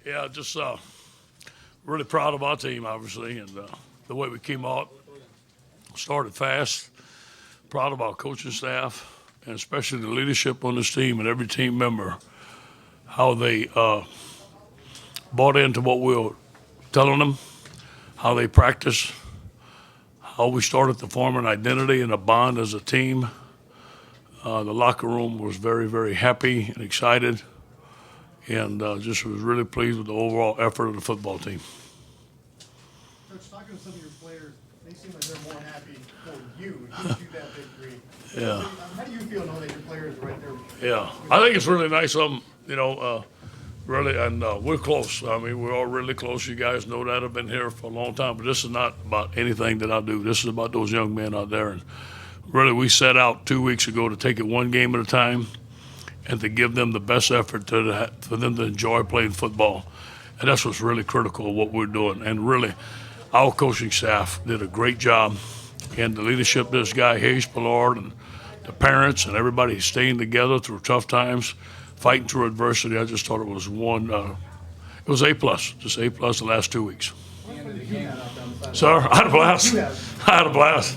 Yeah, just really proud of our team, obviously, and the way we came out, started fast. Proud of our coaching staff, and especially the leadership on this team and every team member, how they bought into what we were telling them, how they practice, how we started to form an identity and a bond as a team. The locker room was very, very happy and excited, and just was really pleased with the overall effort of the football team. Coach, talking to some of your players, they seem like they're more happy for you. It gives you that victory. Yeah. How do you feel knowing that your players are right there? Yeah, I think it's really nice of them, really, and we're close. I mean, we're all really close. You guys know that. I've been here for a long time, but this is not about anything that I do. This is about those young men out there. And really, we set out 2 weeks ago to take it one game at a time and to give them the best effort for them to enjoy playing football. And that's what's really critical of what we're doing. And really, our coaching staff did a great job. And the leadership of this guy, Hayes Ballard, and the parents and everybody staying together through tough times, fighting through adversity. I just thought it was it was A plus, just A plus the last 2 weeks. Sir, I had a blast. I had a blast.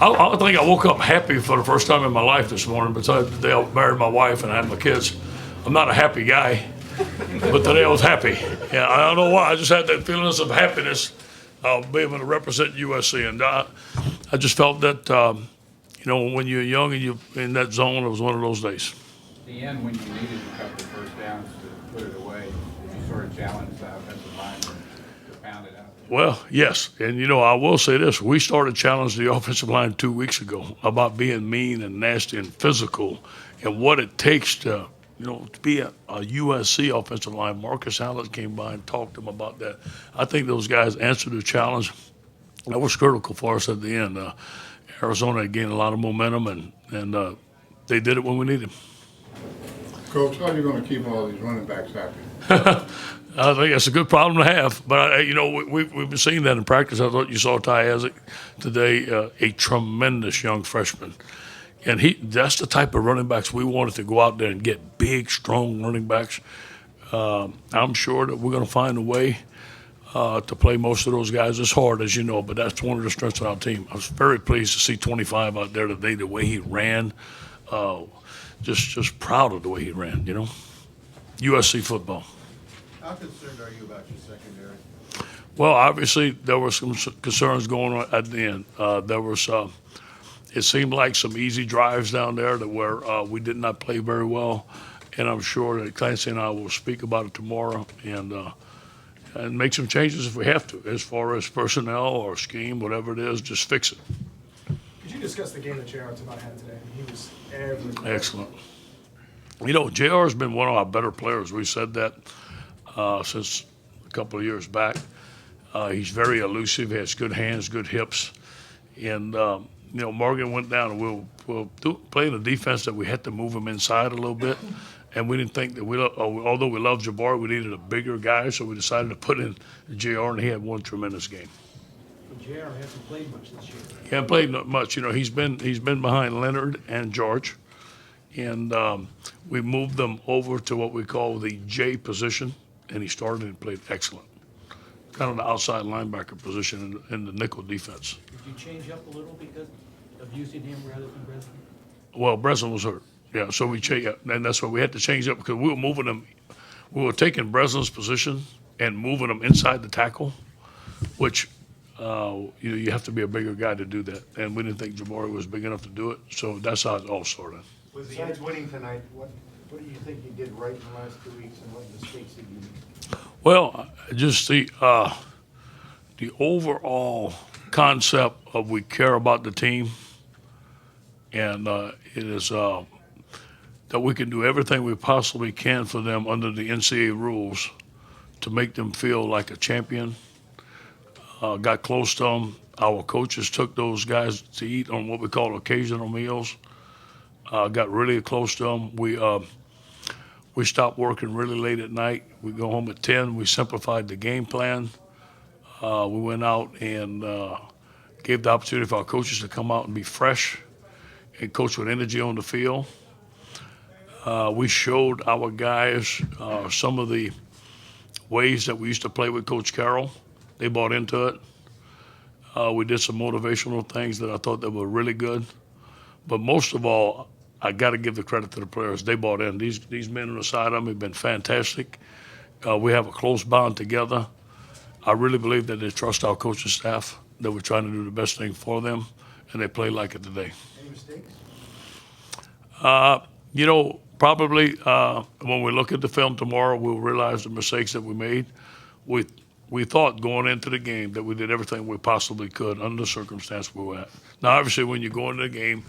I think I woke up happy for the first time in my life this morning. Besides the day I married my wife and I had my kids, I'm not a happy guy, but today I was happy. Yeah, I don't know why. I just had that feeling of happiness of being able to represent USC, and I just felt that when you're young and you're in that zone, it was one of those days. At the end, when you needed a couple of first downs to put it away, did you sort of challenge the offensive line to pound it out? Well, yes, and I will say this: we started challenging the offensive line 2 weeks ago about being mean and nasty and physical, and what it takes to be a USC offensive line. Marcus Hallett came by and talked to him about that. I think those guys answered the challenge. That was critical for us at the end. Arizona had gained a lot of momentum, and they did it when we needed them. Coach, how are you going to keep all these running backs happy? I think that's a good problem to have. But, we've been seeing that in practice. I thought you saw Ty Ezek today, a tremendous young freshman. And that's the type of running backs we wanted to go out there and get, big, strong running backs. I'm sure that we're going to find a way to play most of those guys. It's hard, as you know, but that's one of the strengths of our team. I was very pleased to see 25 out there today, the way he ran. Just proud of the way he ran, USC football. How concerned are you about your secondary? Well, obviously, there were some concerns going on at the end. There was it seemed like some easy drives down there where we did not play very well. And I'm sure that Clancy and I will speak about it tomorrow and make some changes if we have to, as far as personnel or scheme, whatever it is, just fix it. Could you discuss the game that J.R. Tavai had today? He was everywhere. Excellent. JR has been one of our better players. We said that since a couple of years back. He's very elusive, has good hands, good hips. And, Morgan went down, and we'll play in a defense that we had to move him inside a little bit. And we didn't think that although we love Jabbar, we needed a bigger guy, so we decided to put in JR, and he had one tremendous game. But JR hasn't played much this year. He hasn't played much. He's been behind Leonard and George, and we moved them over to what we call the J position, and he started and played excellent. Kind of the outside linebacker position in the nickel defense. Did you change up a little because of using him rather than Breslin? Well, Breslin was hurt. Yeah, so we changed, and that's why we had to change up because we were moving them. We were taking Breslin's position and moving them inside the tackle, which you have to be a bigger guy to do that. And we didn't think Jabari was big enough to do it, so that's how it all started. Besides winning tonight, what do you think you did right in the last 2 weeks, and what mistakes did you make? Well, just the overall concept of we care about the team, and it is that we can do everything we possibly can for them under the NCAA rules to make them feel like a champion. Got close to them. Our coaches took those guys to eat on what we call occasional meals. Got really close to them. We stopped working really late at night. We go home at 10. We simplified the game plan. We went out and gave the opportunity for our coaches to come out and be fresh and coach with energy on the field. We showed our guys some of the ways that we used to play with Coach Carroll. They bought into it. We did some motivational things that I thought that were really good. But most of all, I got to give the credit to the players. They bought in. These men on the sideline have been fantastic. We have a close bond together. I really believe that they trust our coaching staff, that we're trying to do the best thing for them, and they play like it today. Any mistakes? Probably when we look at the film tomorrow, we'll realize the mistakes that we made. We thought going into the game that we did everything we possibly could under the circumstance we were at. Now, obviously, when you go into the game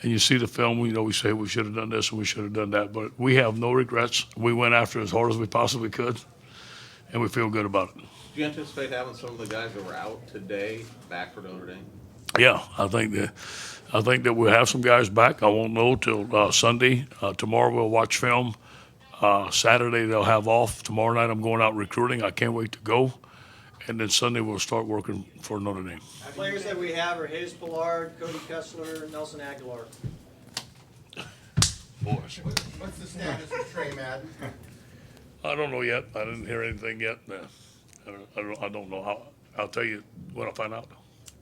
and you see the film, we say we should have done this and we should have done that. But we have no regrets. We went after it as hard as we possibly could, and we feel good about it. Do you anticipate having some of the guys that were out today back for Notre Dame? Yeah, I think that we'll have some guys back. I won't know till Sunday. Tomorrow we'll watch film. Saturday they'll have off. Tomorrow night I'm going out recruiting. I can't wait to go. And then Sunday we'll start working for Notre Dame. Players that we have are Hayes Pillard, Cody Kessler, Nelson Aguilar. Boys. What's the status of Trey Madden? I don't know yet. I didn't hear anything yet. I don't know. I'll tell you when I find out.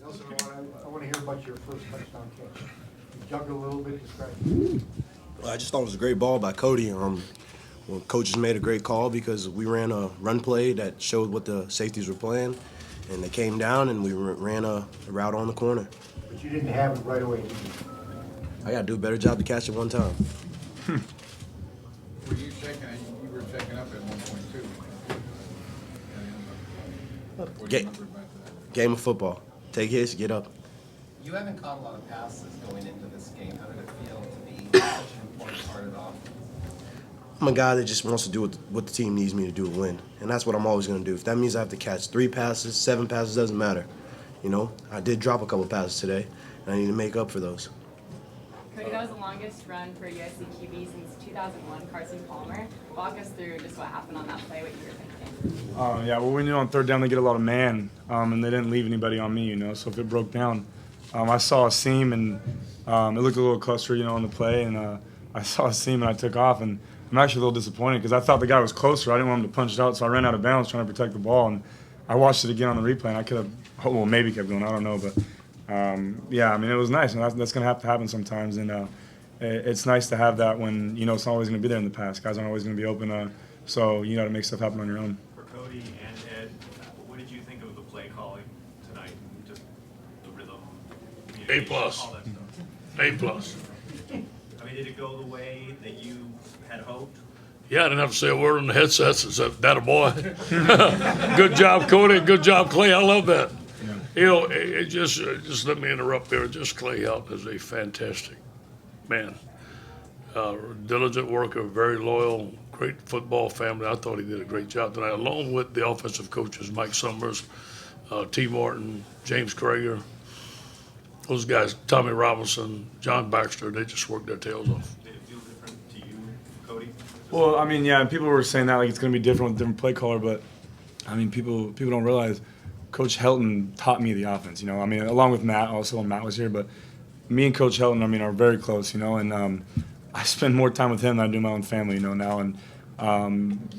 Nelson, I want to hear about your first touchdown catch. You jumped a little bit, describe it. I just thought it was a great ball by Cody. Well, coaches made a great call because we ran a run play that showed what the safeties were playing, and they came down and we ran a route on the corner. But you didn't have it right away, did you? I got to do a better job to catch it one time. Were you checking, you were checking up at 1.2? What do you remember about that? Game of football. Take hits, get up. You haven't caught a lot of passes going into this game. How did it feel to be such an important part of it all? I'm a guy that just wants to do what the team needs me to do to win, and that's what I'm always going to do. If that means I have to catch 3 passes, 7 passes, doesn't matter. I did drop a couple passes today, and I need to make up for those. Cody, that was the longest run for USC QB since 2001, Carson Palmer. Walk us through just what happened on that play, what you were thinking. We knew on third down they get a lot of man, and they didn't leave anybody on me, so if it broke down. I saw a seam, and it looked a little cluster, on the play, and I saw a seam, and I took off, and I'm actually a little disappointed because I thought the guy was closer. I didn't want him to punch it out, so I ran out of bounds trying to protect the ball, and I watched it again on the replay, and I could have, maybe kept going, I don't know, but it was nice, and that's going to have to happen sometimes, and it's nice to have that when, it's not always going to be there in the past. Guys aren't always going to be open, so you got to make stuff happen on your own. For Cody and Ed, what did you think of the play calling tonight? Just the rhythm, A+. all that stuff. A+. I mean, did it go the way that you had hoped? Yeah, I didn't have to say a word on the headsets except that a boy. Good job, Cody. Good job, Clay. I love that. Yeah. It just let me interrupt there. Just Clay Helton is a fantastic man. Diligent worker, very loyal, great football family. I thought he did a great job tonight, along with the offensive coaches, Mike Summers, T. Martin, James Krager. Those guys, Tommy Robinson, John Baxter, they just worked their tails off. Did it feel different to you, Cody? Well, people were saying that like it's going to be different with a different play caller, but people don't realize Coach Helton taught me the offense. Along with Matt, also when Matt was here, but me and Coach Helton, are very close. And I spend more time with him than I do my own family. Now, and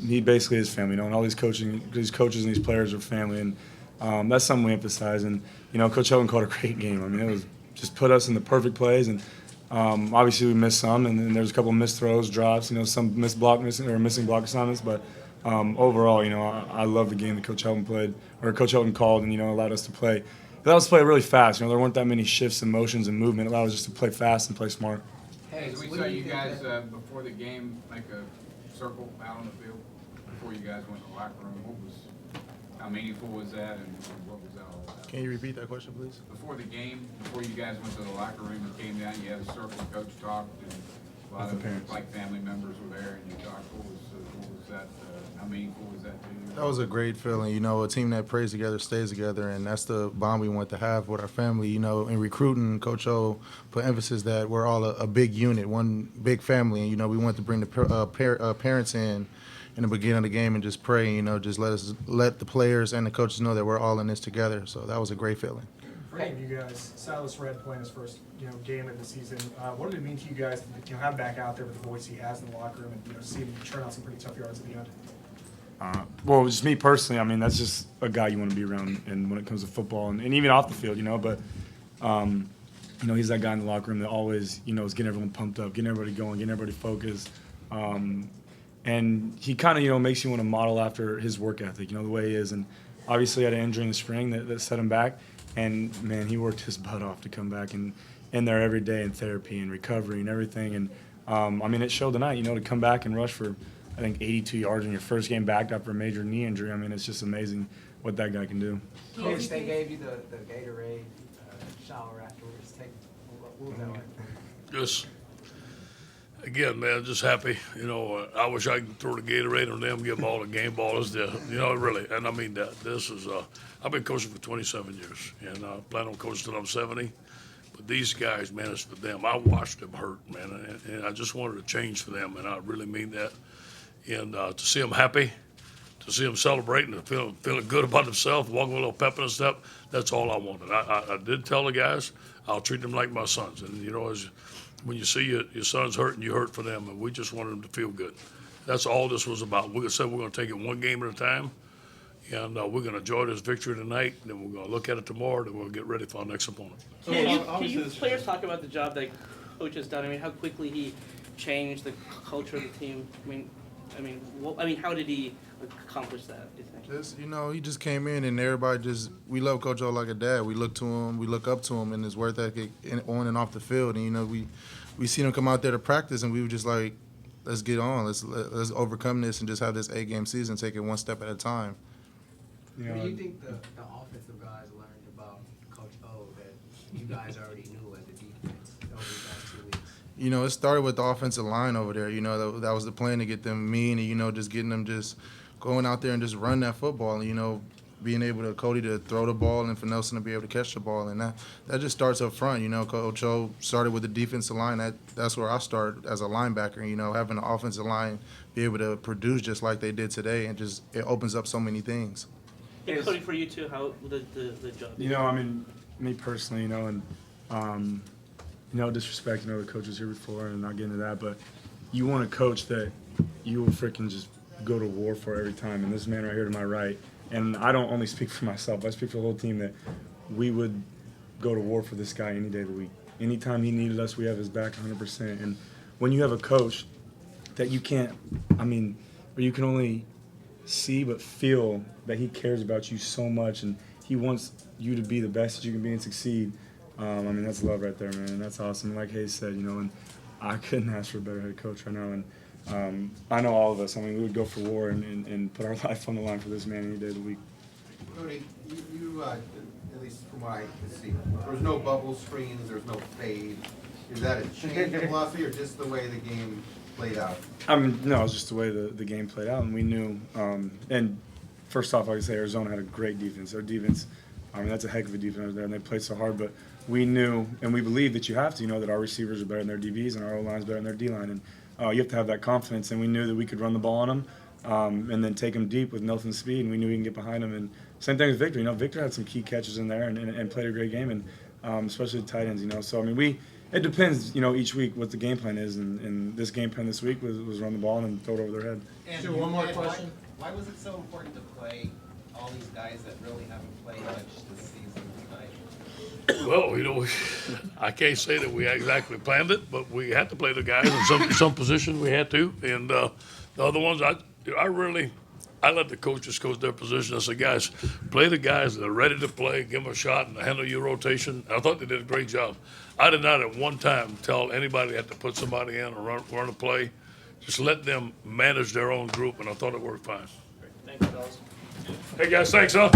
he basically is family. And all these coaches and these players are family, and that's something we emphasize. And Coach Helton called a great game. It was just put us in the perfect plays, and obviously we missed some, and then there's a couple of missed throws, drops, some missing block assignments. But overall, I love the game that Coach Helton called, and allowed us to play. It allowed us to play really fast. There weren't that many shifts and motions and movement. It allowed us just to play fast and play smart. Hey, we saw you guys before the game make a circle out on the field before you guys went to the locker room. How meaningful was that, and what was that all about? Can you repeat that question, please? Before the game, before you guys went to the locker room and came down, you had a circle, coach talked, and a lot of family members were there, and you talked. What was that? How meaningful was that to you? That was a great feeling. A team that prays together stays together, and that's the bond we want to have with our family. In recruiting, Coach O put emphasis that we're all a big unit, one big family, and we want to bring the parents in the beginning of the game and just pray. Just let the players and the coaches know that we're all in this together. So that was a great feeling. For any of you guys, Silas Red playing his first game of the season. What did it mean to you guys to have back out there with the voice he has in the locker room and see him churn out some pretty tough yards at the end? Well, just me personally, I mean, that's just a guy you want to be around, and when it comes to football, and even off the field, you know. But you know, he's that guy in the locker room that always, you know, is getting everyone pumped up, getting everybody going, getting everybody focused. And he kind of, you know, makes you want to model after his work ethic, you know, the way he is. And obviously, he had an injury in the spring that set him back. And man, he worked his butt off to come back and in there every day in therapy and recovery and everything. And I mean, it showed tonight, you know, to come back and rush for, I think, 82 yards in your first game back after a major knee injury. I mean, it's just amazing what that guy can do. Coach, they gave you the Gatorade shower afterwards. What was that like? Just, again, man, just happy. You know, I wish I could throw the Gatorade on them, give them all the game ballers. You know, really, and I mean that. This is, I've been coaching for 27 years, and I plan on coaching till I'm 70. But these guys, man, it's for them. I watched them hurt, man, and I just wanted to change for them, and I really mean that. And to see them happy, to see them celebrating, and feeling good about themselves, walking with a little pep in their step, that's all I wanted. I did tell the guys, I'll treat them like my sons. And, you know, when you see your sons hurting, you hurt for them, and we just wanted them to feel good. That's all this was about. We said we're going to take it one game at a time, and we're going to enjoy this victory tonight, and then we're going to look at it tomorrow, and we'll get ready for our next opponent. Can you players talk about the job that Coach has done? I mean, how quickly he changed the culture of the team? I mean, how did he accomplish that, do you think? Just, you know, he just came in and everybody we love Coach O like a dad. We look to him, we look up to him and his work ethic on and off the field. And, you know, we seen him come out there to practice and we were just like, let's get on, let's overcome this and just have this 8-game season, take it one step at a time. You know, what do you think the offensive guys learned about Coach O that you guys already knew as a defense over the last 2 weeks? You know, it started with the offensive line over there. You know, that was the plan, to get them mean and, you know, just getting them just going out there and just run that football. And, you know, being able to, Cody to throw the ball and for Nelson to be able to catch the ball. And that just starts up front. You know, Coach O started with the defensive line. That's where I started as a linebacker, you know, having the offensive line be able to produce just like they did today. And just, it opens up so many things. Yeah, Cody, for you too, how the job? You know, I mean, me personally, you know, and no disrespect, you know, the coach was here before and not getting into that, but you want a coach that you will freaking just go to war for every time. And this man right here to my right, and I don't only speak for myself, I speak for the whole team, that we would go to war for this guy any day of the week. Anytime he needed us, we have his back 100%. And when you have a coach that you can't, I mean, or you can only see but feel that he cares about you so much and he wants you to be the best that you can be and succeed. I mean, that's love right there, man. That's awesome. Like Hayes said, you know, and I couldn't ask for a better head coach right now. And I know all of us. I mean, we would go for war and put our life on the line for this man any day of the week. Cody, you at least from what I can see, there's no bubble screens, there's no fade. Is that a change in philosophy or just the way the game played out? I mean, no, it's just the way the game played out, and we knew. And first off, like I say, Arizona had a great defense. Their defense, I mean, that's a heck of a defense there, and they played so hard. But we knew, and we believe that you have to, you know, that our receivers are better than their DBs and our O-line's better than their D-line. And you have to have that confidence, and we knew that we could run the ball on them and then take them deep with Nelson's speed, and we knew we can get behind them. And same thing with Victor. You know, Victor had some key catches in there and played a great game, and especially the tight ends, you know. So, I mean, it depends, you know, each week what the game plan is, and this game plan this week was run the ball and throw it over their head. And one more question. Why was it so important to play all these guys that really haven't played much this season tonight? Well, you know, I can't say that we exactly planned it, but we had to play the guys in some positions we had to. And the other ones, I let the coaches coach their position. I said, guys, play the guys that are ready to play, give them a shot, and handle your rotation. I thought they did a great job. I did not at one time tell anybody they had to put somebody in or run a play. Just let them manage their own group, and I thought it worked fine. Thanks, fellas. Hey, guys, thanks, huh?